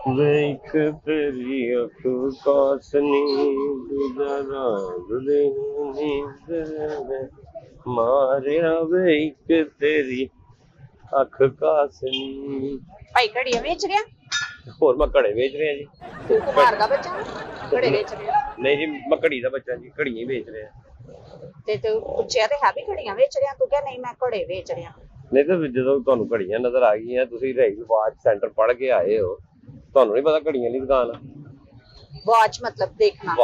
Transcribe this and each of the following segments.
वे एक तेरी अख कासनी दूजा राग दे नींद वे मारिया वे एक तेरी अख कासनी। ਭਾਈ ਘੜੀਆਂ ਵੇਚ ਰਿਹਾ ਹੋਰ ਮੈਂ ਘੜੇ ਵੇਚ ਰਿਹਾ ਜੀ। ਤੂੰ ਕੁਮਾਰ ਦਾ ਬੱਚਾ ਘੜੇ ਵੇਚ ਰਿਹਾ ਨਹੀਂ ਜੀ, ਮੈਂ ਘੜੀ ਦਾ ਬੱਚਾ ਜੀ, ਘੜੀਆਂ ਹੀ ਵੇਚ ਰਿਹਾ। ਤੇ ਤੂੰ ਪੁੱਛਿਆ ਤੇ ਹੈ ਵੀ ਘੜੀਆਂ ਵੇਚ ਰਿਹਾ ਤੂੰ ਕਿਹਾ ਨਹੀਂ ਮੈਂ ਘੜੇ ਵੇਚ ਰਿਹਾ। ਨਹੀਂ ਤਾਂ ਜਦੋਂ ਤੁਹਾਨੂੰ ਘੜੀਆਂ ਨਜ਼ਰ ਆ ਗਈਆਂ, ਤੁਸੀਂ ਰਹੀ ਵਾਚ ਸੈਂਟਰ ਪੜ੍ਹ ਕੇ ਆਏ ਹੋ, ਤੁਹਾਨੂੰ ਨਹੀਂ ਪਤਾ ਘੜੀਆਂ ਦੀ ਦੁਕਾਨ ਆ। ਵਾਚ ਮਤਲਬ ਦੇਖਣਾ।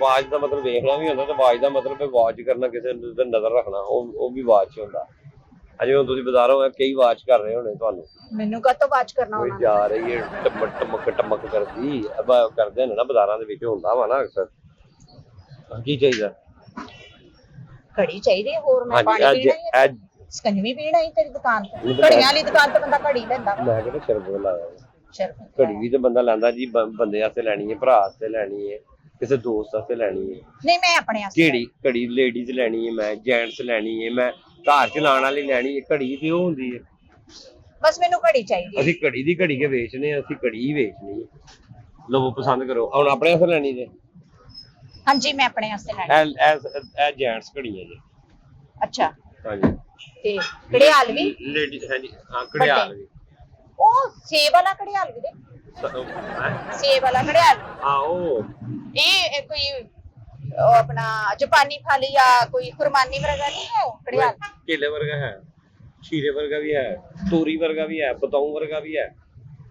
ਵਾਚ ਦਾ ਮਤਲਬ ਵੇਖਣਾ ਵੀ ਹੁੰਦਾ, ਤੇ ਵਾਚ ਦਾ ਮਤਲਬ ਵਾਚ ਕਰਨਾ, ਕਿਸੇ ਤੇ ਨਜ਼ਰ ਰੱਖਣਾ, ਉਹ ਵੀ ਵਾਚ ਹੁੰਦਾ। ਅਜੇ ਹੁਣ ਤੁਸੀਂ ਬਾਜ਼ਾਰੋਂ ਕਈ ਵਾਚ ਕਰ ਰਹੇ ਹੋਣੇ, ਤੁਹਾਨੂੰ ਮੈਨੂੰ ਕਾਹਤੋਂ ਵਾਚ ਕਰਨਾ ਕੋਈ ਉਹਨਾਂ ਜਾ ਰਹੀ ਹੈ ਟਮਕ ਕਰਦੀ ਕਰਦੇ ਨੇ ਨਾ, ਬਾਜ਼ਾਰਾਂ ਦੇ ਵਿੱਚ ਹੁੰਦਾ ਵਾ ਨਾ ਅਕਸਰ। ਕੀ ਚਾਹੀਦਾ? ਘੜੀ ਚਾਹੀਦੀ ਹੈ, ਹੋਰ ਮੈਂ ਪਾਣੀ ਹਾਂਜੀ ਪੀਣਾ ਹੈ, ਸਕੰਜਵੀ ਪੀਣਾ ਹੈ ਤੇਰੀ ਦੁਕਾਨ ਤੇ। ਘੜੀਆਂ ਵਾਲੀ ਦੁਕਾਨ ਤੇ ਬੰਦਾ ਘੜੀ ਲੈਂਦਾ ਵਾ। ਮੈਂ ਕਹਿੰਦਾ ਸ਼ਰਬਤ ਲਾਇਆ ਸ਼ਰਬਤ ਘੜੀ ਵੀ ਤੇ ਬੰਦਾ ਲੈਂਦਾ ਜੀ, ਬੰਦੇ ਵਾਸਤੇ ਲੈਣੀ ਹੈ, ਭਰਾ ਵਾਸਤੇ ਲੈਣੀ ਹੈ, ਕਿਸੇ ਦੋਸਤ ਵਾਸਤੇ ਲੈਣੀ ਹੈ। ਨਹੀਂ ਮੈਂ ਆਪਣੇ ਵਾਸਤੇ ਕਿਹੜੀ ਘੜੀ? ਲੇਡੀਜ਼ ਲੈਣੀ ਹੈ, ਮੈਂ ਜੈਂਟਸ ਲੈਣੀ ਹੈ, ਮੈਂ ਘਰ ਚਲਾਉਣ ਵਾਲੀ ਲੈਣੀ ਹੈ। ਘੜੀ ਤੇ ਉਹ ਹੁੰਦੀ ਹੈ। ਬਸ ਮੈਨੂੰ ਘੜੀ ਚਾਹੀਦੀ ਹੈ। ਅਸੀਂ ਘੜੀ ਦੀ ਘੜੀ ਕੇ ਵੇਚਨੇ ਆ, ਅਸੀਂ ਘੜੀ ਹੀ ਵੇਚਣੀ ਹੈ। ਲਵੋ ਪਸੰਦ ਕਰੋ। ਹੁਣ ਆਪਣੇ ਵਾਸਤੇ ਲੈਣੀ ਜੇ? ਹਾਂਜੀ ਮੈਂ ਆਪਣੇ ਵਾਸਤੇ ਲੈਣੀ। ਇਹ ਜੈਂਟਸ ਘੜੀ ਹੈ ਜੀ। ਅੱਛਾ ਹਾਂਜੀ। ਤੇ ਘੜਿਆਲ ਵੀ ਲੇਡੀਜ਼? ਹਾਂਜੀ ਹਾਂ, ਘੜਿਆਲ ਵੀ। ਉਹ ਸੇਬ ਵਾਲਾ ਘੜਿਆਲ ਵੀ ਦੇ। ਸੇਬ ਵਾਲਾ ਘੜਿਆਲ ਹਾਂ, ਉਹ ਇਹ ਕੋਈ ਉਹ ਆਪਣਾ ਜਾਪਾਨੀ ਫਲ ਜਾਂ ਕੋਈ ਕੁਰਬਾਨੀ ਵਰਗਾ ਨਹੀਂ ਹੈ ਉਹ ਘੜਿਆਲ। ਕੇਲੇ ਵਰਗਾ ਹੈ, ਖੀਰੇ ਵਰਗਾ ਵੀ ਹੈ, ਤੋਰੀ ਵਰਗਾ ਵੀ ਹੈ, ਬਤਾਊ ਵਰਗਾ ਵੀ ਹੈ।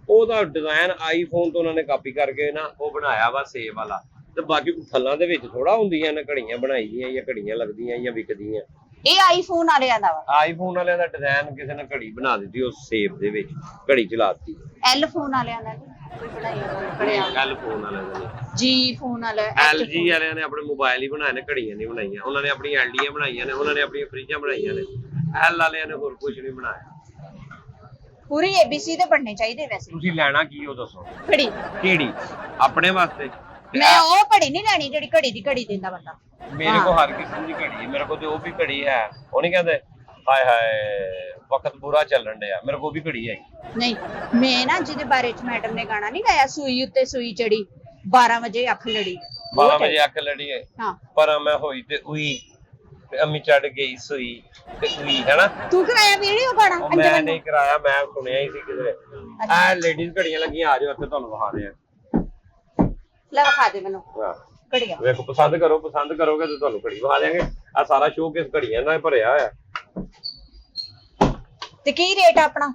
ਉਹਦਾ ਡਿਜ਼ਾਈਨ ਆਈਫੋਨ ਤੋਂ ਉਹਨਾਂ ਨੇ ਕਾਪੀ ਕਰਕੇ ਨਾ ਉਹ ਬਣਾਇਆ ਵਾ ਸੇਬ ਵਾਲਾ। ਤੇ ਬਾਕੀ ਫਲਾਂ ਦੇ ਵਿੱਚ ਥੋੜਾ ਹੁੰਦੀਆਂ ਨੇ ਘੜੀਆਂ ਬਣਾਈ ਦੀਆਂ ਜਾਂ ਘੜੀਆਂ ਲੱਗਦੀਆਂ ਜਾਂ ਵਿਕਦੀਆਂ। ਇਹ ਆਈਫੋਨ ਵਾਲਿਆਂ ਦਾ ਵਾ। ਆਈਫੋਨ ਵਾਲਿਆਂ ਦਾ ਡਿਜ਼ਾਈਨ ਕਿਸੇ ਨੇ ਘੜੀ ਬਣਾ ਦਿੱਤੀ ਉਸ ਸੇਬ ਦੇ ਵਿੱਚ, ਘੜੀ ਚਲਾਤੀ। ਐਲ ਫੋਨ ਵਾਲਿਆਂ ਦਾ ਨਹੀਂ ਕੋਈ ਬਣਾਈ ਘੜਿਆਲ। ਐਲ ਫੋਨ ਵਾਲਿਆਂ ਨੇ, ਜੀ ਫੋਨ ਵਾਲਾ, LG ਵਾਲਿਆਂ ਨੇ ਆਪਣੇ ਮੋਬਾਈਲ ਹੀ ਬਣਾਏ ਨੇ, ਘੜੀਆਂ ਨਹੀਂ ਬਣਾਈਆਂ। ਉਹਨਾਂ ਨੇ ਆਪਣੀ LDਆਂ ਬਣਾਈਆਂ ਨੇ, ਉਹਨਾਂ ਨੇ ਆਪਣੀਆਂ ਫਰਿੱਜਾਂ ਬਣਾਈਆਂ ਨੇ। ਐਲ ਵਾਲਿਆਂ ਨੇ ਹੋਰ ਕੁਝ ਨਹੀਂ ਬਣਾਇਆ। ਪੂਰੀ ABC ਦੇ ਬਣਨੇ ਚਾਹੀਦੇ ਵੈਸੇ। ਤੁਸੀਂ ਲੈਣਾ ਕੀ ਉਹ ਦੱਸੋ? ਘੜੀ ਕਿਹੜੀ? ਆਪਣੇ ਵਾਸਤੇ? ਮੈਂ ਉਹ ਘੜੀ ਨਹੀਂ ਲੈਣੀ ਜਿਹੜੀ ਘੜੀ ਦੀ ਘੜੀ ਦਿੰਦਾ ਬੰਦਾ। ਮੇਰੇ ਕੋਲ ਹਰ ਕਿਸਮ ਦੀ ਘੜੀ ਹੈ, ਮੇਰੇ ਕੋਲ ਤੇ ਉਹ ਵੀ ਘੜੀ ਹੈ। ਉਹ ਨਹੀਂ ਕਹਿੰਦੇ ਹਾਏ ਹਾਏ ਵਕਤ ਬੁਰਾ ਚੱਲਣ ਡਿਆ, ਮੇਰੇ ਕੋਲ ਵੀ ਘੜੀ ਹੈ। ਨਹੀਂ ਮੈਂ ਨਾ ਜਿਹਦੇ ਬਾਰੇ ਚ ਮੈਡਮ ਨੇ ਗਾਣਾ ਨਹੀਂ ਗਾਇਆ, ਸੂਈ ਉੱਤੇ ਸੂਈ ਚੜੀ 12 ਵਜੇ ਅੱਖ ਲੜੀ। 12 ਵਜੇ ਅੱਖ ਲੜੀ ਹੈ, ਹਾਂ ਪਰ ਮੈਂ ਹੋਈ ਤੇ ਉਈ ਤੇ ਅੰਮੀ ਚੜ ਗਈ ਸੂਈ ਤੇ ਉਈ, ਹੈਨਾ? ਤੂੰ ਕਰਾਇਆ ਵੀਡੀਓ ਗਾਣਾ? ਮੈਂ ਨਹੀਂ ਕਰਾਇਆ, ਮੈਂ ਸੁਣਿਆ ਹੀ ਸੀ ਕਿਧਰੇ। ਆ ਲੇਡੀਜ਼ ਘੜੀਆਂ ਲੱਗੀਆਂ, ਆ ਜਾਓ ਇੱਥੇ ਤੁਹਾਨੂੰ ਵਿਖਾਣੇ ਆ। ਲੈ ਵਿਖਾ ਦੇ ਮੈਨੂੰ ਹਾਂ ਘੜੀਆਂ। ਵੇਖੋ, ਪਸੰਦ ਕਰੋ, ਪਸੰਦ ਕਰੋਗੇ ਤੇ ਤੁਹਾਨੂੰ ਘੜੀ ਵਿਖਾ ਦੇਾਂਗੇ। ਆ ਸਾਰਾ ਸ਼ੋਅ ਕਿਸ ਘੜੀਆਂ ਨਾਲ ਭਰਿਆ ਹੋਇਆ। ਤੇ ਕੀ ਰੇਟ ਆ ਆਪਣਾ?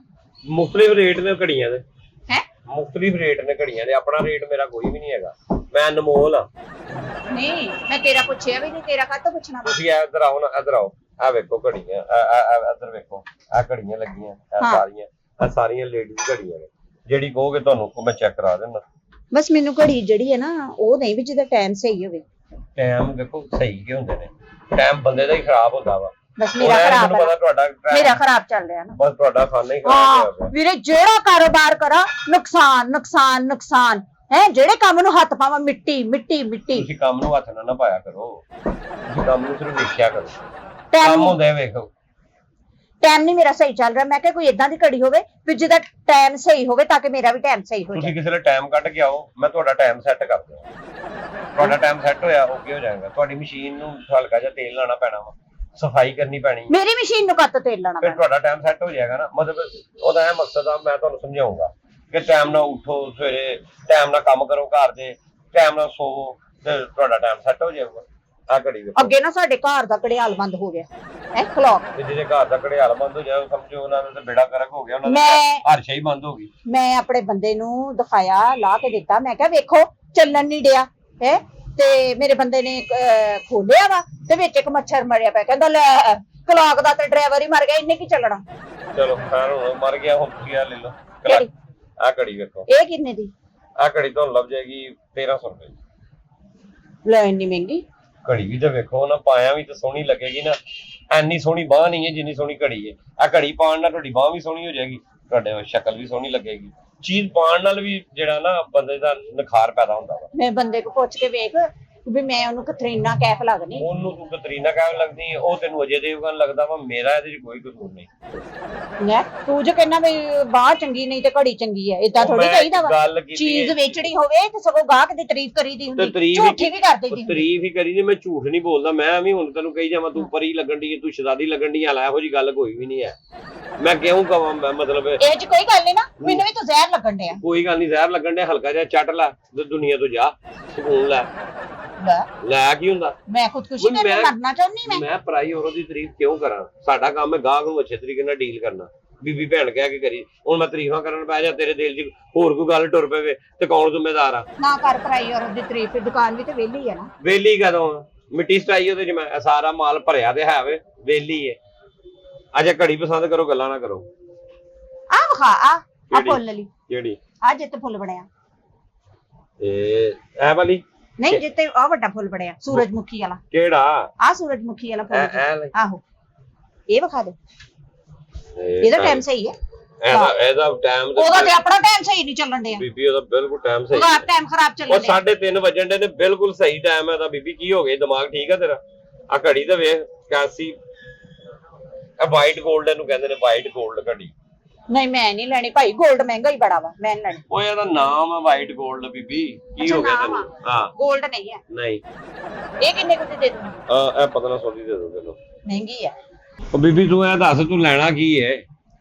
ਮੁਖਤਲਿਫ ਰੇਟ ਨੇ ਘੜੀਆਂ ਦੇ, ਹੈ ਮੁਖਤਲਿਫ ਰੇਟ ਨੇ ਘੜੀਆਂ ਦੇ। ਆਪਣਾ ਰੇਟ ਮੇਰਾ ਕੋਈ ਵੀ ਨਹੀਂ ਹੈਗਾ, ਮੈਂ ਅਨਮੋਲ ਆ। ਨਹੀਂ ਮੈਂ ਤੇਰਾ ਪੁੱਛਿਆ ਵੀ ਨਹੀਂ, ਤੇਰਾ ਕਾਹਤੋਂ ਪੁੱਛਣਾ? ਤੁਸੀਂ ਇੱਧਰ ਆਓ ਨਾ, ਇੱਧਰ ਆਓ। ਆ ਵੇਖੋ ਘੜੀਆਂ, ਇੱਧਰ ਵੇਖੋ, ਆ ਘੜੀਆਂ ਲੱਗੀਆਂ, ਇਹ ਸਾਰੀਆਂ ਲੇਡੀਜ਼ ਘੜੀਆਂ ਨੇ। ਜਿਹੜੀ ਕਹੋਗੇ ਤੁਹਾਨੂੰ ਮੈਂ ਚੈੱਕ ਕਰਾ ਦਿੰਦਾ। ਬਸ ਮੈਨੂੰ ਘੜੀ ਜਿਹੜੀ ਹੈ ਨਾ ਉਹ ਨਹੀਂ ਵੀ ਜਿਹਦਾ ਟਾਈਮ ਸਹੀ ਹੋਵੇ। ਟਾਈਮ ਦੇਖੋ ਸਹੀ ਕਿ ਹੁੰਦੇ ਨੇ, ਟਾਈਮ ਬੰਦੇ ਦਾ ਹੀ ਖਰਾਬ ਹੁੰਦਾ ਵਾ। ਬਸ ਮੇਰਾ ਖਰਾਬ ਮੈਨੂੰ ਪਤਾ ਤੁਹਾਡਾ ਮੇਰਾ ਖਰਾਬ ਚੱਲ ਰਿਹਾ ਨਾ। ਬਸ ਤੁਹਾਡਾ ਖਾਣਾ ਹੀ ਖਰਾਬ ਹੋਇਆ। ਵੀਰੇ ਜਿਹੜਾ ਕਾਰੋਬਾਰ ਕਰਾਂ ਨੁਕਸਾਨ ਨੁਕਸਾਨ ਨੁਕਸਾਨ ਹੈ। ਜਿਹੜੇ ਕੰਮ ਨੂੰ ਹੱਥ ਪਾਵਾਂ ਮਿੱਟੀ ਮਿੱਟੀ ਮਿੱਟੀ। ਤੁਸੀਂ ਕੰਮ ਨੂੰ ਹੱਥ ਨਾ ਪਾਇਆ ਕਰੋ, ਤੁਸੀਂ ਕੰਮ ਨੂੰ ਸਿਰਫ ਵੇਖਿਆ ਕਰੋ। ਟਾਈਮ ਕੰਮ ਹੁੰਦਾ ਵੇਖੋ। ਟਾਈਮ ਨਹੀਂ ਮੇਰਾ ਸਹੀ ਚੱਲ ਰਿਹਾ। ਮੈਂ ਕਿਹਾ ਕੋਈ ਇਦਾਂ ਦੀ ਘੜੀ ਹੋਵੇ ਵੀ ਜਿਹਦਾ ਟਾਈਮ ਸਹੀ ਹੋਵੇ ਤਾਂ ਕਿ ਮੇਰਾ ਵੀ ਟਾਈਮ ਸਹੀ ਹੋ ਜਾਏ। ਤੁਸੀਂ ਕਿਸੇ ਦਾ ਟਾਈਮ ਕੱਢ ਕੇ ਆਓ, ਮੈਂ ਤੁਹਾਡਾ ਟਾਈਮ ਸੈੱਟ ਕਰ ਦਿਆਂ। ਤੁਹਾਡਾ ਟਾਈਮ ਸੈੱਟ ਹੋਇਆ ਓਕੇ ਹੋ ਜਾਏਗਾ। ਤੁਹਾਡੀ ਮਸ਼ੀਨ ਨੂੰ ਹਲਕਾ ਜਿਹਾ ਤੇਲ ਲਾਣਾ ਪੈਣਾ ਵਾ, ਸਫਾਈ ਕਰਨੀ ਪੈਣੀ। ਮੇਰੀ ਮਸ਼ੀਨ ਨੂੰ ਕੱਤ ਤੇਲ ਲਾਣਾ ਫਿਰ ਤੁਹਾਡਾ ਟਾਈਮ ਸੈੱਟ ਹੋ ਜਾਏਗਾ ਨਾ। ਮਤਲਬ ਉਹਦਾ ਇਹ ਮਕਸਦ ਆ, ਮੈਂ ਤੁਹਾਨੂੰ ਸਮਝਾਉਂਗਾ ਕਿ ਟਾਈਮ ਨਾਲ ਉੱਠੋ, ਸਵੇਰੇ ਟਾਈਮ ਨਾਲ ਕੰਮ ਕਰੋ, ਘਰ ਦੇ ਟਾਈਮ ਨਾਲ ਸੋਵੋ, ਤੇ ਤੁਹਾਡਾ ਟਾਈਮ ਸੈੱਟ ਹੋ ਜਾਊਗਾ। ਆ ਘੜੀ ਵੇਖੋ। ਅੱਗੇ ਨਾ ਸਾਡੇ ਘਰ ਦਾ ਘੜਿਆਲ ਬੰਦ ਹੋ ਗਿਆ ਹੈ ਕਲੌਕ। ਤੇ ਜਿਹਦੇ ਘਰ ਦਾ ਘੜਿਆਲ ਬੰਦ ਹੋ ਜਾਏ, ਸਮਝੋ ਉਹਨਾਂ ਦਾ ਬੇੜਾ ਗਰਕ ਹੋ ਗਿਆ, ਉਹਨਾਂ ਦੀ ਹਰ ਸ਼ੈ ਬੰਦ ਹੋ ਗਈ। ਮੈਂ ਆਪਣੇ ਬੰਦੇ ਨੂੰ ਦਿਖਾਇਆ, ਲਾ ਕੇ ਦਿੱਤਾ, ਮੈਂ ਕਿਹਾ ਵੇਖੋ ਚੱਲਣ ਨਹੀਂ ਡਿਆ ਹੈ। ਤੇ ਮੇਰੇ ਬੰਦੇ ਨੇ ਖੋਲਿਆ ਵਾ ਤੇ ਵਿੱਚ ਇੱਕ ਮੱਛਰ ਮਰਿਆ ਪਿਆ। ਕਹਿੰਦਾ ਲੈ ਕਲੌਕ ਦਾ ਤੇ ਡਰਾਈਵਰ ਹੀ ਮਰ ਗਿਆ, ਇਹਨੇ ਕੀ ਚੱਲਣਾ। ਚਲੋ ਖੈਰ ਹੁਣ ਮਰ ਗਿਆ, ਹੁਣ ਤੁਸੀਂ ਆ ਲੈ ਲਓ। ਆ ਘੜੀ ਵੇਖੋ। ਇਹ ਕਿੰਨੇ ਦੀ? ਆ ਘੜੀ ਤੁਹਾਨੂੰ ਲੱਭ ਜਾਏਗੀ 1300 ਰੁਪਏ। ਲੈ ਇੰਨੀ ਮਹਿੰਗੀ ਘੜੀ ਵੀ ਤਾਂ ਵੇਖੋ ਨਾ, ਪਾਇਆ ਵੀ ਤਾਂ ਸੋਹਣੀ ਲੱਗੇਗੀ ਨਾ। ਐਨੀ ਸੋਹਣੀ ਬਾਂਹ ਨਹੀਂ ਹੈ ਜਿੰਨੀ ਸੋਹਣੀ ਘੜੀ ਹੈ। ਆ ਘੜੀ ਪਾਉਣ ਨਾਲ ਤੁਹਾਡੀ ਬਾਂਹ ਵੀ ਸੋਹਣੀ ਹੋ ਜਾਏਗੀ, ਤੁਹਾਡੇ ਸ਼ਕਲ ਵੀ ਸੋਹਣੀ ਲੱਗੇਗੀ। ਚੀਜ਼ ਪਾਉਣ ਨਾਲ ਵੀ ਜਿਹੜਾ ਨਾ ਬੰਦੇ ਦਾ ਨਿਖਾਰ ਪੈਦਾ ਹੁੰਦਾ ਵਾ। ਮੈਂ ਬੰਦੇ ਕੋ ਪੁੱਛ ਕੇ ਵੇਖ ਵੀ ਮੈਂ ਉਹਨੂੰ ਕਤਰੀਨਾ ਕੈਫ ਲੱਗਦੀ। ਉਹਨੂੰ ਤੂੰ ਕਤਰੀਨਾ ਕਹਿਣ ਲੱਗਦੀ ਹੈ, ਉਹ ਤੈਨੂੰ ਅਜੇ ਦੇਵਗਨ ਲੱਗਦਾ ਵਾ। ਮੇਰਾ ਇਹਦੇ 'ਚ ਕੋਈ ਕਸੂਰ ਨਹੀਂ। ਲੈ ਤੂੰ ਜੇ ਕਹਿੰਦਾ ਵੀ ਬਾਹ ਚੰਗੀ ਨਹੀਂ ਤੇ ਘੜੀ ਚੰਗੀ ਹੈ, ਏਦਾਂ ਥੋੜੀ ਕਹੀਦਾ ਵਾ। ਗੱਲ ਕੀਤੀ ਚੀਜ਼ ਵੇਚਣੀ ਹੋਵੇ ਤੇ ਸਗੋਂ ਗਾਹਕ ਦੀ ਤਾਰੀਫ ਕਰੀਦੀ ਹੁੰਦੀ, ਝੂਠੀ ਵੀ ਕਰ ਦਈਦੀ ਹੁੰਦੀ। ਤਾਰੀਫ ਹੀ ਕਰੀ ਜੇ, ਮੈਂ ਝੂਠ ਨਹੀਂ ਬੋਲਦਾ। ਮੈਂ ਵੀ ਹੁਣ ਤੈਨੂੰ ਕਹੀ ਜਾਵਾਂ ਤੂੰ ਪਰੀ ਲੱਗਣ ਦੀ, ਤੂੰ ਸ਼ਰਾਦੀ ਲੱਗਣ ਦੀ, ਹਾਲਾ ਇਹੋ ਜੀ ਗੱਲ ਕੋਈ ਵੀ ਨਹੀਂ ਹੈ। ਮੈਂ ਕਿਉਂ ਕਵਾਂ, ਮਤਲਬ ਇਹ ਚ ਕੋਈ ਗੱਲ ਨਹੀਂ ਨਾ, ਮੈਨੂੰ ਵੀ ਤੂੰ ਜ਼ਹਿਰ ਲੱਗਣ ਡਿਆ। ਕੋਈ ਗੱਲ ਨਹੀਂ, ਜ਼ਹਿਰ ਲੱਗਣ ਡਿਆ, ਹਲਕਾ ਜਿਹਾ ਚੱਟ ਲੈ ਤੇ ਦੁਨੀਆ ਤੋਂ ਜਾ, ਸਕੂਨ ਲੈ। ਲੈ ਕੀ ਹੁੰਦਾ? ਮੈਂ ਖੁਦਕੁਸ਼ੀ ਤੇ ਮਰਨਾ ਚਾਹੁੰਦੀ। ਮੈਂ ਪਰਾਈ ਔਰਤ ਦੀ ਤਾਰੀਫ ਕਿਉਂ ਕਰਾਂ? ਸਾਡਾ ਕੰਮ ਹੈ ਗਾਹਕ ਨੂੰ ਅੱਛੇ ਤਰੀਕੇ ਨਾਲ ਡੀਲ ਕਰਨਾ। ਬੀਬੀ ਭੈਣ ਕਹਿ ਕੇ ਕਰੀ, ਹੁਣ ਮੈਂ ਤਾਰੀਫਾਂ ਕਰਨ ਪੈ ਜਾ, ਤੇਰੇ ਦਿਲ 'ਚ ਹੋਰ ਕੋਈ ਗੱਲ ਟੁਰ ਪਵੇ ਤੇ ਕੌਣ ਜ਼ਿੰਮੇਦਾਰ ਆ? ਨਾ ਕਰ ਪਰਾਈ ਔਰਤ ਦੀ ਤਾਰੀਫ, ਦੁਕਾਨ ਵੀ ਤੇ ਵਿਹਲੀ ਹੈ ਨਾ। ਵਿਹਲੀ ਕਦੋਂ? ਮਿੱਟੀ ਸਟਾਈ ਉਹਦੇ 'ਚ ਮੈਂ ਸਾਰਾ ਮਾਲ ਭਰਿਆ ਤੇ ਹੈ ਵੇ, ਵਿਹਲੀ ਏ। ਅਜੇ ਘੜੀ ਪਸੰਦ ਕਰੋ, ਗੱਲਾਂ ਨਾ ਕਰੋ। ਆ ਵਿਖਾ ਆ ਫੁੱਲ ਲਈ ਜਿਹੜੀ ਆ ਜਿੱਤੇ ਫੁੱਲ ਬਣਿਆ, ਇਹ ਵਾਲੀ ਨਹੀਂ ਜਿੱਤੇ ਆ ਵੱਡਾ ਫੁੱਲ ਬਣਿਆ ਸੂਰਜਮੁਖੀ ਵਾਲਾ। ਕਿਹੜਾ? ਆ ਸੂਰਜਮੁਖੀ ਵਾਲਾ ਫੁੱਲ। ਆਹੋ ਇਹ ਵਿਖਾ ਦੇ, ਇਹਦਾ ਟਾਈਮ ਸਹੀ ਹੈ। ਇਹਦਾ ਟਾਈਮ ਉਹਦਾ ਤੇ ਆਪਣਾ ਟਾਈਮ ਸਹੀ ਨਹੀਂ ਚੱਲਣ ਡਿਆ ਬੀਬੀ, ਉਹਦਾ ਬਿਲਕੁਲ ਟਾਈਮ ਸਹੀ। ਉਹਦਾ ਟਾਈਮ ਖਰਾਬ ਚੱਲਣ ਉਹ ਡਿਆ। 3:30 ਵਜਣ ਦੇ ਨੇ, ਬਿਲਕੁਲ ਸਹੀ ਟਾਈਮ ਹੈ ਦਾ। ਬੀਬੀ ਕੀ ਹੋ ਗਿਆ, ਦਿਮਾਗ ਠੀਕ ਹੈ ਤੇਰਾ? ਆ ਘੜੀ ਤੇ ਵੇਖ, 81 ਵਾਈਟ 골ਡ ਇਹਨੂੰ ਕਹਿੰਦੇ ਨੇ, ਵਾਈਟ 골ਡ ਘੜੀ। ਨਹੀਂ ਮੈਂ ਨਹੀਂ ਲੈਣੀ ਭਾਈ, 골ਡ ਮਹਿੰਗਾ ਹੀ ਬੜਾ ਵਾ, ਮੈਂ ਨਹੀਂ ਲੈਣੀ। ਉਹ ਇਹਦਾ ਨਾਮ ਹੈ ਵਾਈਟ 골ਡ ਬੀਬੀ, ਕੀ ਹੋ ਗਿਆ ਤੈਨੂੰ? ਹਾਂ 골ਡ ਨਹੀਂ ਹੈ। ਨਹੀਂ ਇਹ ਕਿੰਨੇ ਕੁ ਦੀ ਦੇ ਦੂੰ? ਇਹ 1500 ਦੀ ਦੇ ਦੋ ਤੈਨੂੰ। ਮਹਿੰਗੀ ਹੈ। ਉਹ ਬੀਬੀ ਤੂੰ ਇਹ ਦੱਸ, ਤੂੰ ਲੈਣਾ ਕੀ ਹੈ?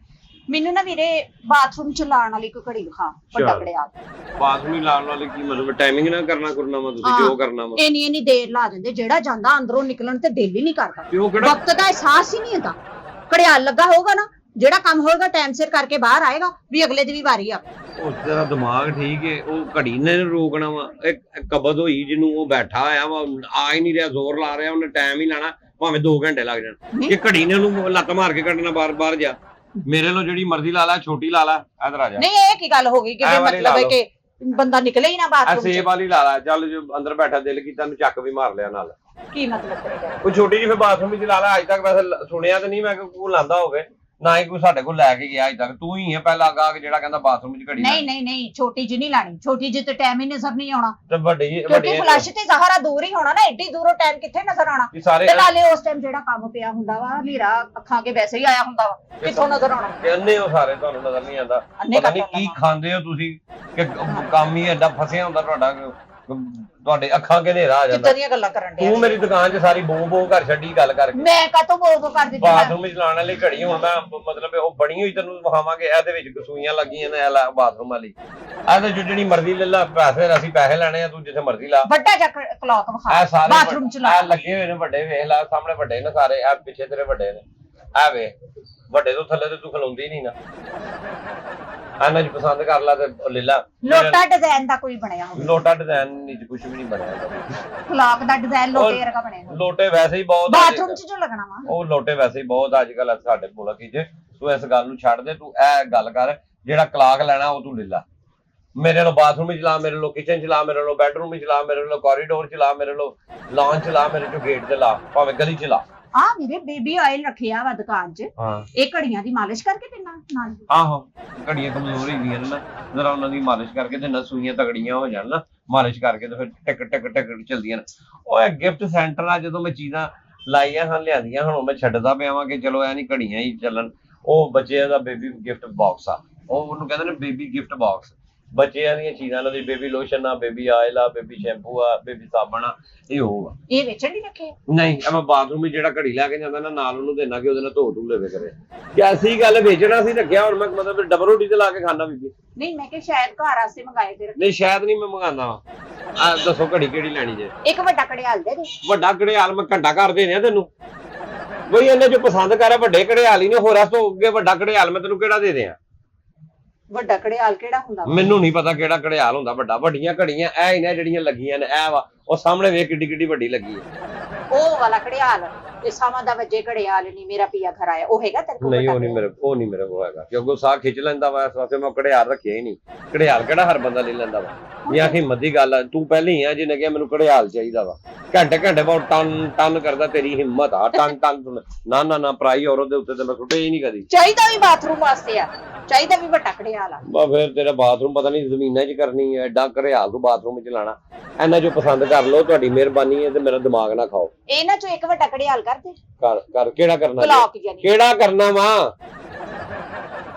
ਮੈਨੂੰ ਨਾ ਵੀਰੇ ਬਾਥਰੂਮ ਚ ਲਾਉਣ ਵਾਲੀ ਕੋਈ ਘੜੀ ਵਿਖਾ, ਵੱਡਾ ਘੜਿਆਲ। ਬਾਥਰੂਮ ਲਾਉਣ ਵਾਲੀ ਕੀ ਮਤਲਬ? ਟਾਈਮਿੰਗ ਨਾ ਕਰਨਾ ਕਰਨਾ ਵਾ ਤੁਸੀਂ, ਜੋ ਕਰਨਾ ਵਾ। ਇੰਨੀ ਦੇਰ ਲਾ ਦਿੰਦੇ, ਜਿਹੜਾ ਜਾਂਦਾ ਅੰਦਰੋਂ ਨਿਕਲਣ ਤੇ ਦਿਲ ਹੀ ਨਹੀਂ ਕਰਦਾ। ਕਿਉਂ? ਕਿਹੜਾ ਵਕਤ ਦਾ ਅਹਿਸਾਸ ਹੀ ਨਹੀਂ ਹੁੰਦਾ। ਘੜਿਆਲ ਲੱਗਾ ਹੋਊਗਾ ਨਾ, ਜਿਹੜਾ ਕੰਮ ਹੋਏਗਾ ਟਾਈਮ ਸਿਰ ਕਰਕੇ ਬਾਹਰ ਆਏਗਾ, ਵੀ ਅਗਲੇ ਦੀ ਵੀ ਵਾਰੀ ਆ। ਉਹ ਤੇਰਾ ਦਿਮਾਗ ਠੀਕ ਹੈ, ਉਹ ਘੜੀ ਨੇ ਰੋਕਣਾ ਵਾ। ਇੱਕ ਕਬਜ਼ ਹੋਈ ਜਿਹਨੂੰ, ਉਹ ਬੈਠਾ ਹੋਇਆ ਵਾ, ਆ ਹੀ ਨਹੀਂ ਰਿਹਾ, ਜ਼ੋਰ ਲਾ ਰਿਹਾ, ਉਹਨੇ ਟਾਈਮ ਹੀ ਲਾਣਾ, ਭਾਵੇਂ 2 ਘੰਟੇ ਲੱਗ ਜਾਣ। ਇਹ ਘੜੀ ਨੇ ਉਹਨੂੰ ਲੱਤ ਮਾਰ ਕੇ ਕੱਢਣਾ, ਬਾਹਰ ਜਾ। ਮੇਰੇ ਲੋ ਜਿਹੜੀ ਮਰਜ਼ੀ ਲਾ ਲੈ, ਛੋਟੀ ਲਾ ਲੈ, ਇਧਰ ਆ ਜਾ। ਨਹੀਂ ਇਹ ਕੀ ਗੱਲ ਹੋ ਗਈ ਕਿ ਮਤਲਬ ਹੈ ਕਿ ਬੰਦਾ ਨਿਕਲੇ ਹੀ ਨਾ ਬਾਥਰੂਮ ਚ। ਸੇਬ ਵਾਲੀ ਲਾ ਲੈ, ਚੱਲ ਜੋ ਅੰਦਰ ਬੈਠਾ ਦਿਲ ਕੀਤਾ ਨੂੰ ਚੱਕ ਵੀ ਮਾਰ ਲਿਆ ਨਾਲ। ਕੀ ਮਤਲਬ ਤੇਰਾ? ਕੋਈ ਛੋਟੀ ਜਿਹੀ ਫਿਰ ਬਾਥਰੂਮ ਵਿੱਚ ਲਾ ਲੈ। ਅੱਜ ਤੱਕ ਵੈਸੇ ਸੁਣਿਆ ਤਾਂ ਨਹੀਂ ਮੈਂ ਕਿ ਕੋਈ ਲਾਂਦਾ ਹੋਵੇ, ਨਾ ਹੀ ਕੋਈ ਸਾਡੇ ਕੋਲ ਲੈ ਕੇ ਗਿਆ ਅੱਜ ਤੱਕ। ਤੂੰ ਹੀ ਹੈ ਪਹਿਲਾ ਗਾਹਕ ਜਿਹੜਾ ਕਹਿੰਦਾ ਬਾਥਰੂਮ ਵਿੱਚ ਘੜੀ। ਨਹੀਂ ਛੋਟੀ ਜਿਹੀ ਨਹੀਂ ਲਾਣੀ, ਛੋਟੀ ਜਿਹੀ ਤੇ ਟਾਈਮ ਹੀ ਨਜ਼ਰ ਨਹੀਂ ਆਉਣਾ। ਤੇ ਵੱਡੀ ਕਿਉਂਕਿ ਫਲਸ਼ ਤੇ ਜ਼ਹਰਾ ਦੂਰ ਹੀ ਹੋਣਾ ਨਾ, ਐਡੀ ਦੂਰੋਂ ਟਾਈਮ ਕਿੱਥੇ ਨਜ਼ਰ ਆਉਣਾ? ਤੇ ਨਾਲੇ ਉਸ ਟਾਈਮ ਜਿਹੜਾ ਕੰਮ ਪਿਆ ਹੁੰਦਾ ਵਾ, ਹਨੇਰਾ ਅੱਖਾਂ ਕੇ ਵੈਸੇ ਹੀ ਆਇਆ ਹੁੰਦਾ ਵਾ, ਕਿੱਥੋਂ ਨਜ਼ਰ ਆਉਣਾ? ਕਹਿੰਦੇ ਹੋ ਸਾਰੇ, ਤੁਹਾਨੂੰ ਨਜ਼ਰ ਨਹੀਂ ਆਉਂਦਾ। ਪਤਾ ਨਹੀਂ ਕੀ ਖਾਂਦੇ ਹੋ ਤੁਸੀਂ ਕਿ ਕੰਮ ਹੀ ਐਡਾ ਫਸਿਆ ਹੁੰਦਾ ਤੁਹਾਡਾ, ਤੁਹਾਡੇ ਅੱਖਾਂ ਕੇ ਹਨੇਰਾ ਆ ਜਾਂਦਾ। ਕਿੱਦਾਂ ਦੀਆਂ ਗੱਲਾਂ ਕਰਨ ਡਿਆ? ਤੂੰ ਮੇਰੀ ਦੁਕਾਨ 'ਚ ਸਾਰੀ ਬੋ ਕਰ ਛੱਡੀ ਗੱਲ ਕਰਕੇ। ਮੈਂ ਕਾਹਤੋਂ ਬੋ ਕਰ ਦਿੱਤੀ? ਬਾਥਰੂਮ ਵਿੱਚ ਲਾਉਣ ਵਾਲੀ ਘੜੀ ਹੁਣ ਮੈਂ ਮਤਲਬ ਉਹ ਬਣੀ ਹੋਈ ਤੈਨੂੰ ਵਿਖਾਵਾਂਗੇ। ਇਹਦੇ ਵਿੱਚ ਸੂਈਆਂ ਲੱਗੀਆਂ ਨੇ, ਇਹ ਬਾਥਰੂਮ ਵਾਲੀ। ਇਹਦੇ ਜਿਹੜੀ ਮਰਜ਼ੀ ਲੈ ਲਾ, ਪੈਸੇ ਅਸੀਂ ਪੈਸੇ ਲੈਣੇ ਆ, ਤੂੰ ਜਿੱਥੇ ਮਰਜ਼ੀ ਲਾ। ਵੱਡਾ ਜਿਹਾ ਕਲੌਕ ਵਿਖਾ ਬਾਥਰੂਮ 'ਚ ਲਾ। ਲੱਗੇ ਹੋਏ ਨੇ ਵੱਡੇ, ਵੇਖ ਲੈ ਸਾਹਮਣੇ ਵੱਡੇ ਨੇ ਸਾਰੇ, ਇਹ ਪਿੱਛੇ ਤੇਰੇ ਵੱਡੇ ਨੇ। ਇਹ ਵੇ ਵੱਡੇ ਤੋਂ ਥੱਲੇ ਤੇ ਤੂੰ ਖਲੋਂਦੀ ਨਹੀਂ ਨਾ। ਇਹਨਾਂ ਚ ਪਸੰਦ ਕਰ ਲਾ ਤੇ ਲੈ ਲਾ। ਲੋਟਾ ਡਿਜ਼ਾਈਨ ਦਾ ਕੋਈ ਬਣਿਆ ਹੋਵੇ? ਲੋਟਾ ਡਿਜ਼ਾਈਨ ਨਹੀਂ, ਕੁਝ ਵੀ ਨਹੀਂ ਬਣਿਆ। ਕਲੌਕ ਦਾ ਡਿਜ਼ਾਈਨ ਲੋਟੇ ਵਰਗਾ ਬਣਿਆ ਹੋਵੇ। ਲੋਟੇ ਵੈਸੇ ਹੀ ਬਹੁਤ ਬਾਥਰੂਮ 'ਚ ਜੋ ਲੱਗਣਾ ਵਾ, ਉਹ ਲੋਟੇ ਵੈਸੇ ਹੀ ਬਹੁਤ ਅੱਜ ਕੱਲ ਸਾਡੇ ਮੁਲਕ ਵਿੱਚ। ਤੂੰ ਇਸ ਗੱਲ ਨੂੰ ਛੱਡ ਦੇ, ਤੂੰ ਇਹ ਗੱਲ ਕਰ, ਜਿਹੜਾ ਕਲਾਕ ਲੈਣਾ ਉਹ ਤੂੰ ਲੈ ਲਾ। ਮੇਰੇ ਨਾਲ ਬਾਥਰੂਮ ਵਿੱਚ ਲਾ, ਮੇਰੇ ਨਾਲ ਕਿਚਨ 'ਚ ਲਾ, ਮੇਰੇ ਨਾਲ ਬੈਡਰੂਮ ਵਿੱਚ ਲਾ, ਮੇਰੇ ਨਾਲ ਕੋਰੀਡੋਰ 'ਚ ਲਾ, ਮੇਰੇ ਨਾਲ ਲਾਂਚ 'ਚ ਲਾ, ਮੇਰੇ ਚੋਂ ਗੇਟ ਤੇ ਲਾ, ਭਾਵੇਂ ਗਲੀ 'ਚ ਲਾ। ਆ ਮੇਰੇ ਬੇਬੀ ਆਇਲ ਰੱਖਿਆ ਵਾ ਦੁਕਾਨ 'ਚ। ਹਾਂ, ਇਹ ਘੜੀਆਂ ਦੀ ਮਾਲਿਸ਼ ਕਰਕੇ ਤੇ ਨਾਲ ਆਹੋ ਘੜੀਆਂ ਕਮਜ਼ੋਰ ਹੁੰਦੀਆਂ ਨੇ ਨਾ, ਜਰਾ ਉਹਨਾਂ ਦੀ ਮਾਲਿਸ਼ ਕਰਕੇ ਤੇ ਨਾ ਸੂਈਆਂ ਤਗੜੀਆਂ ਹੋ ਜਾਣ ਨਾ, ਮਾਲਿਸ਼ ਕਰਕੇ ਤੇ ਫਿਰ ਟਿਕ ਟਿਕ ਟਿਕ ਚੱਲਦੀਆਂ ਨੇ। ਉਹ ਇਹ ਗਿਫਟ ਸੈਂਟਰ ਆ, ਜਦੋਂ ਮੈਂ ਚੀਜ਼ਾਂ ਲਾਈਆਂ ਹਨ ਲਿਆਂਦੀਆਂ, ਹੁਣ ਮੈਂ ਛੱਡਦਾ ਪਿਆ ਵਾਂ ਕਿ ਚਲੋ ਇਹ ਨਹੀਂ ਘੜੀਆਂ ਹੀ ਚੱਲਣ। ਉਹ ਬੱਚਿਆਂ ਦਾ ਬੇਬੀ ਗਿਫਟ ਬਾਕਸ ਆ, ਉਹ ਉਹਨੂੰ ਕਹਿੰਦੇ ਨੇ ਬੇਬੀ ਗਿਫਟ ਬਾਕਸ। ਬੱਚਿਆਂ ਦੀਆਂ ਚੀਜ਼ਾਂ ਨਾਲ, ਬੇਬੀ ਲੋਸ਼ਨ ਆ, ਬੇਬੀ ਆਇਲ ਆ, ਬੇਬੀ ਸ਼ੈਂਪੂ ਆ, ਬੇਬੀ ਸਾਬਣ ਆ, ਇਹ ਉਹ ਆ। ਇਹ ਵੇਚਣ ਨਹੀਂ ਰੱਖੇ? ਨਹੀਂ, ਮੈਂ ਬਾਥਰੂਮ ਵਿੱਚ ਜਿਹੜਾ ਘੜੀ ਲੈ ਕੇ ਜਾਂਦਾ ਨਾ, ਨਾਲ ਉਹਨੂੰ ਦੇਣਾ ਕਿ ਉਹਦੇ ਨਾਲ ਧੋ ਧੂ ਲਵੇ ਕਰੇ। ਐਸੀ ਗੱਲ ਵੇਚਣਾ ਸੀ ਰੱਖਿਆ, ਹੁਣ ਮੈਂ ਮਤਲਬ ਡਬਲ ਰੋਟੀ ਤੇ ਲਾ ਕੇ ਖਾਣਾ ਬੀਬੀ। ਨਹੀਂ ਮੈਂ ਕਿ ਸ਼ਾਇਦ ਘਰ ਆਸਤੇ ਮੰਗਾਏ ਤੇ। ਨਹੀਂ ਸ਼ਾਇਦ ਨਹੀਂ, ਮੈਂ ਮੰਗਾਉਂਦਾ ਵਾ। ਦੱਸੋ ਘੜੀ ਕਿਹੜੀ ਲੈਣੀ ਜੇ? ਇੱਕ ਵੱਡਾ ਘੜਿਆਲ ਦੇ ਦੇ। ਵੱਡਾ ਘੜਿਆਲ ਮੈਂ ਘੰਟਾ ਕਰ ਦੇਣਿਆ ਤੈਨੂੰ। ਬਈ ਇਹਨੇ ਜੋ ਪਸੰਦ ਕਰਿਆ ਵੱਡੇ ਘੜਿਆਲ ਹੀ ਨੇ, ਹੋਰ ਇਸ ਤੋਂ ਅੱਗੇ ਵੱਡਾ ਘੜਿਆਲ ਮੈਂ ਤੈਨੂੰ ਕਿਹੜਾ ਦੇ ਦਿਆਂ? ਵੱਡਾ ਘੜਿਆਲ ਕਿਹੜਾ ਹੁੰਦਾ? ਮੈਨੂੰ ਨਹੀਂ ਪਤਾ ਕਿਹੜਾ ਘੜਿਆਲ ਹੁੰਦਾ ਵੱਡਾ। ਵੱਡੀਆਂ ਘੜੀਆਂ ਇਹ ਹੀ ਨੇ ਜਿਹੜੀਆਂ ਲੱਗੀਆਂ ਨੇ, ਇਹ ਵਾ ਉਹ ਸਾਹਮਣੇ ਵੇਖ ਕਿੱਡੀ ਕਿੱਡੀ ਵੱਡੀ ਲੱਗੀ ਹੈ। ਉਹ ਵਾਲਾ ਘੜਿਆਲ ਇਹ ਸਾਵਾਂ ਦਾ ਵੱਜੇ ਘੜਿਆਲ ਨਹੀਂ, ਮੇਰਾ ਪੀਆ ਘਰ ਆਇਆ ਉਹ ਹੈਗਾ ਤੇਰੇ ਕੋਲ? ਨਹੀਂ ਉਹ ਨਹੀਂ ਮੇਰੇ ਕੋਲ ਹੈਗਾ, ਕਿਉਂਕਿ ਸਾਹ ਖਿੱਚ ਲੈਂਦਾ ਵਾ ਇਸ ਵਾਸਤੇ ਮੈਂ ਘੜਿਆਲ ਰੱਖਿਆ ਹੀ ਨਹੀਂ। ਘੜਿਆਲ ਕਿਹੜਾ ਹਰ ਬੰਦਾ ਲੈ ਲੈਂਦਾ ਵਾ? ਇਹ ਆਖੀ ਮੱਦੀ ਗੱਲ ਆ, ਤੂੰ ਪਹਿਲੇ ਹੀ ਆ ਜਿਹਨੇ ਕਿਹਾ ਮੈਨੂੰ ਘੜਿਆਲ ਚਾਹੀਦਾ ਵਾ। ਘੰਟੇ ਘੰਟੇ ਬਾਅਦ ਟਨ ਕਰਦਾ, ਤੇਰੀ ਹਿੰਮਤ ਆ ਟਨ ਨਾ ਨਾ ਨਾ, ਪਰਾਈ ਔਰਤ ਦੇ ਉੱਤੇ ਤੇ ਮੈਂ ਸੁੱਟੇ ਹੀ ਨਹੀਂ ਕਦੀ। ਚਾਹੀਦਾ ਵੀ ਬਾਥਰੂਮ ਵਾਸਤੇ ਆ, ਚਾਹੀਦਾ ਵੀ ਵੱਡਾ ਘੜਿਆਲ ਆ। ਬਾ ਫਿਰ ਤੇਰਾ ਬਾਥਰੂਮ ਪਤਾ ਨਹੀਂ ਜ਼ਮੀਨਾਂ 'ਚ ਕਰਨੀ ਹੈ, ਐਡਾ ਘਰਿਆਲ ਤੂੰ ਬਾਥਰੂਮ 'ਚ ਲਾਣਾ। ਇਹਨਾਂ ਚੋਂ ਪਸੰਦ ਕਰ ਲਓ, ਤੁਹਾਡੀ ਮਿਹਰਬਾਨੀ ਹੈ, ਤੇ ਮੇਰਾ ਦਿਮਾਗ ਨਾ ਖਾਓ। ਇਹਨਾਂ ਚੋਂ ਇੱਕ ਵੱਡਾ ਘੜਿਆਲ ਕਰ ਦੇ। ਕਰ ਕਿਹੜਾ ਕਰਨਾ ਜੀ? ਕਲੌਕ ਜਾਨੀ ਕਿਹੜਾ ਕਰਨਾ ਵਾ?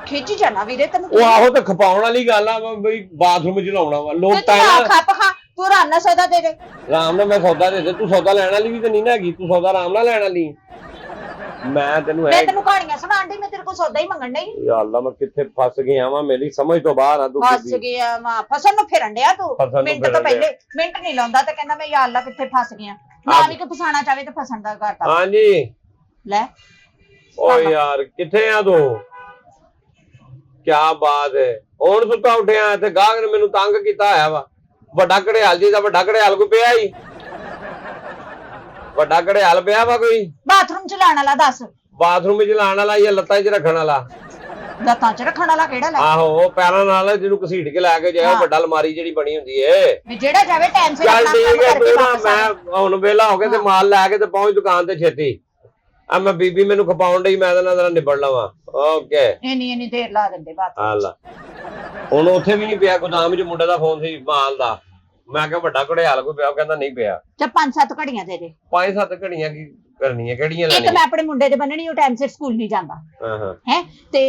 ਖਿੱਚ ਜਾਣਾ ਵੀਰੇ ਤੈਨੂੰ। ਉਹ ਆਹੋ ਤੇ ਖਪਾਉਣ ਵਾਲੀ ਗੱਲ ਆ ਬਈ, ਬਾਥਰੂਮ 'ਚ ਲਾਉਣਾ ਵਾ। ਲੋਕ ਤਾਂ ਖੱਪ ਖਾ, ਤੂੰ ਰਾਨਾ ਸੌਦਾ ਦੇ ਦੇ। ਆਰਾਮ ਨਾਲ ਮੈਂ ਸੌਦਾ ਦੇ ਦੇ, ਤੂੰ ਸੌਦਾ ਲੈਣ ਵਾਲੀ ਵੀ ਤਾਂ ਨਹੀਂ ਨਾ ਹੈਗੀ, ਤੂੰ ਸੌਦਾ ਆਰਾਮ ਨਾਲ ਲੈਣ ਵਾਲੀ। ਮੈਂ ਤੈਨੂੰ ਕਹਾਣੀਆਂ ਸੁਣਾਉਣ ਦੀ, ਮੈਂ ਤੇਰੇ ਕੋਲ ਸੌਦਾ ਹੀ ਮੰਗਣ ਡਈ। ਯਾ ਅੱਲਾ, ਮੈਂ ਕਿੱਥੇ ਫਸ ਗਿਆ ਵਾਂ, ਮੇਰੀ ਸਮਝ ਤੋਂ ਬਾਹਰ ਆ ਤੂੰ। ਫਸ ਗਿਆ ਵਾ, ਫਸਣ ਨੂੰ ਫਿਰਨ ਡਿਆ ਤੂੰ। ਮਿੰਟ ਤੋਂ ਪਹਿਲੇ ਮਿੰਟ ਨਹੀਂ ਲਾਉਂਦਾ ਤੇ ਕਹਿੰਦਾ ਮੈਂ ਯਾ ਅੱਲਾ ਕਿੱਥੇ ਫਸ ਗਿਆ। ਨਾ ਵੀ ਕੋਈ ਫਸਾਣਾ ਚਾਹੇ ਤੇ ਫਸਣ ਦਾ ਕਰਦਾ। ਹਾਂਜੀ ਲੈ ਓ ਯਾਰ ਕਿੱਥੇ ਆ ਤੂੰ? ਕਿਆ ਬਾਤ ਹੈ, ਹੁਣ ਸੁੱਤਾ ਉੱਠਿਆ ਤੇ ਗਾਹਕ ਨੇ ਮੈਨੂੰ ਤੰਗ ਕੀਤਾ ਹੋਇਆ ਵਾ। ਵੱਡਾ ਘੜਿਆਲ ਜੀ ਦਾ ਵੱਡਾ ਘੜਿਆਲ ਕੋਈ ਪਿਆ ਹੀ? ਵੱਡਾ ਘੜਿਆਲ ਪਿਆ ਵਾ ਕੋਈ? ਬਾਥਰੂਮ ਚ ਲਾਣ ਵਾਲਾ ਦੱਸ। ਬਾਥਰੂਮ 'ਚ ਲਾਣ ਵਾਲਾ ਜਾਂ ਲੱਤਾਂ 'ਚ ਰੱਖਣ ਵਾਲਾ? ਲੱਤਾਂ 'ਚ ਰੱਖਣ ਵਾਲਾ ਕਿਹੜਾ ਲੈ? ਆਹੋ ਉਹ ਪੈਰਾਂ ਨਾਲ ਜਿਹਨੂੰ ਘਸੀਟ ਕੇ ਲੈ ਕੇ ਜਾਏ, ਵੱਡਾ ਅਲਮਾਰੀ ਜਿਹੜੀ ਬਣੀ ਹੁੰਦੀ ਏ। ਵੀ ਜਿਹੜਾ ਜਾਵੇ ਟਾਈਮ ਸਿਰ ਚੱਲ ਆਪਣਾ ਠੀਕ ਕੰਮ ਹੈ, ਕਰਕੇ ਤੂੰ ਨਾ ਵਾਪਸ ਆ। ਮੈਂ ਹੁਣ ਵਿਹਲਾ ਹੋ ਕੇ ਤੇ ਮਾਲ ਲੈ ਕੇ ਤੇ ਪਹੁੰਚ ਦੁਕਾਨ ਤੇ ਛੇਤੀ। ਆ ਮੈਂ ਬੀਬੀ ਮੈਨੂੰ ਖਪਾਉਣ ਡਈ, ਮੈਂ ਇਹਦੇ ਨਾਲ ਨਿਬੜ ਲਵਾਂ। ਓਕੇ ਇੰਨੀ ਦੇਰ ਲਾ ਦਿੰਦੇ ਬਾਥਰੂਮ। ਹਾਲਾ ਹੁਣ ਉੱਥੇ ਵੀ ਨਹੀਂ ਪਿਆ, ਗੋਦਾਮ 'ਚ ਮੁੰਡੇ ਦਾ ਫੋਨ ਸੀ ਮਾਲ ਦਾ। ਮੈਂ ਕਿਹਾ ਵੱਡਾ ਘੜਿਆਲ ਕੋਈ ਪਿਆ? ਉਹ ਕਹਿੰਦਾ ਨਹੀਂ ਪਿਆ। ਤੇ 5-7 ਘੜੀਆਂ ਦੇ ਦੇ। 5-7 ਘੜੀਆਂ ਕੀ ਕਰਨੀਆਂ? ਕਿਹੜੀਆਂ ਇੱਕ ਲੈਣੀਆਂ? ਮੈਂ ਆਪਣੇ ਮੁੰਡੇ ਦੇ ਬੰਨਣੀ, ਉਹ ਟਾਈਮ ਸਿਰ ਸਕੂਲ ਨਹੀਂ ਜਾਂਦਾ ਹਾਂ ਹੈ। ਤੇ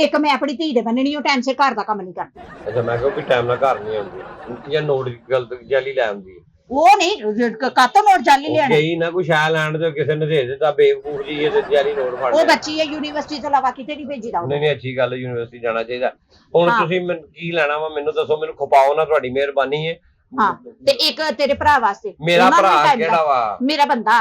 ਇੱਕ ਮੈਂ ਆਪਣੀ ਧੀ ਦੇ ਬੰਨਣੀ, ਉਹ ਟਾਈਮ ਸਿਰ ਘਰ ਦਾ ਕੰਮ ਨਹੀਂ ਕਰਦੀ। ਅੱਛਾ, ਮੈਂ ਕਿਹਾ ਵੀ ਟਾਈਮ ਨਾਲ ਘਰ ਨਹੀਂ ਆਉਂਦੀ ਜਾਂ ਨੋਟ ਗਲਤ ਜਾਲੀ ਲੈ ਆਉਂਦੀ। ਉਹ ਨਹੀਂ ਕਾਤੋਂ ਨੋਟ ਜਾਲੀ ਲਿਆਣਾ। ਗਈ ਨਾ ਕੋਈ ਸ਼ਾਇ ਲੈਣ ਤੇ ਕਿਸੇ ਨੇ ਦੇ ਦਿੱਤਾ, ਬੇਵਕੂਫ ਜੀ ਇਹ ਜਾਲੀ ਨੋਟ ਫੜ ਉਹ ਬੱਚੀ ਹੈ ਯੂਨੀਵਰਸਿਟੀ ਤੋਂ ਇਲਾਵਾ ਕਿਤੇ ਨਹੀਂ ਭੇਜੀਦਾ। ਨਹੀਂ ਨਹੀਂ, ਅੱਛੀ ਗੱਲ, ਯੂਨੀਵਰਸਿਟੀ ਜਾਣਾ ਚਾਹੀਦਾ। ਹੁਣ ਤੁਸੀਂ ਮੈਨੂੰ ਕੀ ਲੈਣਾ ਵਾ? ਮੈਨੂੰ ਦੱਸੋ, ਮੈਨੂੰ ਖਪਾਓ ਨਾ, ਤੁਹਾਡੀ ਮਿਹਰਬਾਨੀ ਹੈ। ਹਾਂ ਤੇ ਇੱਕ ਤੇਰੇ ਭਰਾ ਵਾਸਤੇ। ਮੇਰਾ ਭਰਾ ਕਿਹੜਾ ਵਾ? ਮੇਰਾ ਬੰਦਾ।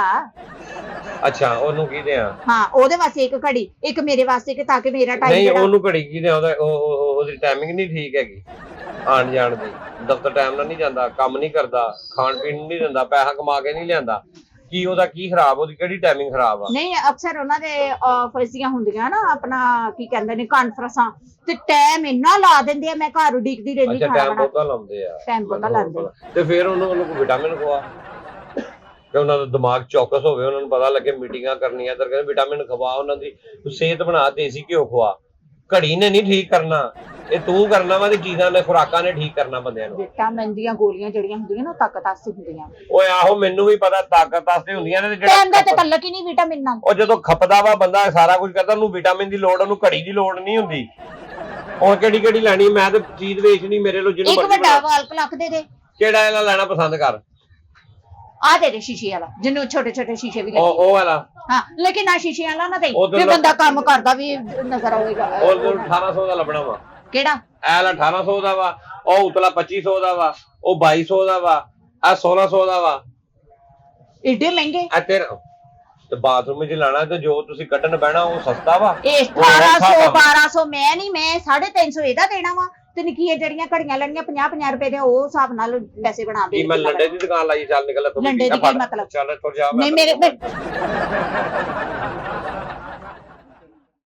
ਅੱਛਾ, ਉਹਨੂੰ ਕੀ ਦਿਆਂ? ਹਾਂ ਉਹਦੇ ਵਾਸਤੇ ਇੱਕ ਘੜੀ, ਇੱਕ ਮੇਰੇ ਵਾਸਤੇ, ਕਿ ਤਾਂ ਕਿ ਮੇਰਾ ਟਾਈਮ ਨਹੀਂ ਉਹਨੂੰ ਘੜੀ ਕੀ ਦਿਆਂ? ਉਹਦੀ ਟਾਈਮਿੰਗ ਨਹੀਂ ਠੀਕ ਹੈਗੀ ਆਣ ਜਾਣ ਦੀ। ਦਫ਼ਤਰ ਟਾਈਮ ਨਾਲ ਨਹੀਂ ਜਾਂਦਾ, ਕੰਮ ਨਹੀਂ ਕਰਦਾ, ਖਾਣ ਪੀਣ ਨੂੰ ਨਹੀਂ ਦਿੰਦਾ, ਪੈਸਾ ਕਮਾ ਕੇ ਨਹੀਂ ਲਿਆਂਦਾ। ਕੀ ਉਹਦਾ ਕੀ ਖਰਾਬ? ਉਹਦੀ ਕਿਹੜੀ ਟਾਈਮਿੰਗ ਖਰਾਬ ਆ? ਨਹੀਂ ਅਕਸਰ ਉਹਨਾਂ ਦੇ ਆਫਿਸ ਦੀਆਂ ਹੁੰਦੀਆਂ ਨਾ, ਆਪਣਾ ਕੀ ਕਹਿੰਦੇ ਨੇ, ਕਾਨਫਰੰਸਾਂ, ਤੇ ਟਾਈਮ ਇੰਨਾ ਲਾ ਦਿੰਦੇ ਆ, ਮੈਂ ਘਰ ਉਡੀਕਦੀ ਰਹਿੰਦੀ। ਅੱਛਾ, ਟਾਈਮ ਬਹੁਤਾ ਲਾਉਂਦੇ ਆ। ਟਾਈਮ ਬਹੁਤਾ ਲਾਉਂਦੇ ਤੇ ਫਿਰ ਉਹਨੂੰ ਕੋਈ ਵਿਟਾਮਿਨ ਖਵਾ, ਕਿ ਉਹਨਾਂ ਦਾ ਦਿਮਾਗ ਚੌਕਸ ਹੋਵੇ, ਉਹਨਾਂ ਨੂੰ ਪਤਾ ਲੱਗੇ ਮੀਟਿੰਗਾਂ ਕਰਨੀਆਂ। ਤਾਂ ਕਹਿੰਦੇ ਵਿਟਾਮਿਨ ਖਵਾ, ਉਹਨਾਂ ਦੀ ਸਿਹਤ ਬਣਾ, ਦੇਸੀ ਘਿਓ ਖਵਾ। ਘੜੀ ਨੇ ਨਹੀਂ ਠੀਕ ਕਰਨਾ, ਇਹ ਤੂੰ ਕਰਨਾ ਵਾ, ਤੇ ਚੀਜ਼ਾਂ ਨੇ, ਖੁਰਾਕਾਂ ਨੇ ਠੀਕ ਕਰਨਾ ਬੰਦਿਆਂ ਨੂੰ। ਵਿਟਾਮਿਨ ਦੀਆਂ ਗੋਲੀਆਂ ਜਿਹੜੀਆਂ ਹੁੰਦੀਆਂ ਨਾ, ਤਾਕਤ ਵਾਸਤੇ ਹੁੰਦੀਆਂ। ਓਏ ਆਹੋ, ਮੈਨੂੰ ਵੀ ਪਤਾ ਤਾਕਤ ਵਾਸਤੇ ਹੁੰਦੀਆਂ ਨੇ। ਟਾਈਮ ਦਾ ਤੇ ਤਲਕ ਹੀ ਨਹੀਂ ਵਿਟਾਮਿਨ ਨਾਲ। ਉਹ ਜਦੋਂ ਖਪਦਾ ਵਾ ਬੰਦਾ ਸਾਰਾ ਕੁਝ ਕਰਦਾ, ਉਹਨੂੰ ਵਿਟਾਮਿਨ ਦੀ ਲੋੜ, ਉਹਨੂੰ ਘੜੀ ਦੀ ਲੋੜ ਨਹੀਂ ਹੁੰਦੀ। ਉਹ ਕਿਹੜੀ ਲੈਣੀ? ਮੈਂ ਤੇ ਚੀਜ਼ ਵੇਚਣੀ, ਮੇਰੇ ਲੋ ਜਿਹਨੂੰ ਇੱਕ ਵੱਡਾ ਵਾਲ ਕਲੱਕ ਦੇ ਦੇ। ਕਿਹੜਾ ਇਹਦਾ ਲੈਣਾ ਪਸੰਦ ਕਰ? ਆ ਦੇ ਦੇ ਸ਼ੀਸ਼ੇ ਵਾਲਾ, ਜਿਹਨੂੰ ਛੋਟੇ ਛੋਟੇ ਸ਼ੀਸ਼ੇ ਵੀ ਲੱਗੇ। ਉਹ ਵਾਲਾ। ਹਾਂ ਲੇਕਿਨ ਨਾ ਸ਼ੀਸ਼ੇ ਵਾਲਾ ਨਾ ਦੇ, ਫਿਰ ਬੰਦਾ ਕੰਮ ਕਰਦਾ ਵੀ ਨਜ਼ਰ ਆਵੇਗਾ। ਉਹ 1800 ਦਾ ਲੱਭਣਾ ਵਾ। ਕਿਹੜਾ? ਇਹ ਵਾਲਾ 1800 ਦਾ ਵਾ, ਉਹ ਉਤਲਾ 2500 ਦਾ ਵਾ, ਉਹ 2200 ਦਾ ਵਾ, ਆ 1600 ਦਾ ਵਾ। ਏਡੇ ਮਹਿੰਗੇ? ਆ ਤੇਰਾ ਤੇ ਬਾਥਰੂਮ 'ਚ ਲਾਣਾ, ਤੇ ਜੋ ਤੁਸੀਂ ਕੱਢਣ ਬਹਿਣਾ ਉਹ ਸਸਤਾ ਵਾ। ਇਹ 1800 1200 ਮੈਂ ਨਹੀਂ, ਮੈਂ 350 ਇਹਦਾ ਦੇਣਾ ਵਾ। ਤੇ ਨਿੱਕੀਆਂ ਜਿਹੜੀਆਂ ਘੜੀਆਂ ਲੈਣੀਆਂ 50-50 ਰੁਪਏ ਦੇ, ਉਹ ਹਿਸਾਬ ਨਾਲ ਪੈਸੇ ਬਣਾ ਦੇ। ਮੈਂ ਲੰਡੇ ਦੀ ਦੁਕਾਨ ਲਾਈ, ਚੱਲ ਨਿਕਲ ਤੂੰ। ਲੰਡੇ ਦੀ ਕੀ ਮਤਲਬ? ਚੱਲ ਤੁਰ ਜਾ। ਨਹੀਂ ਮੇਰੇ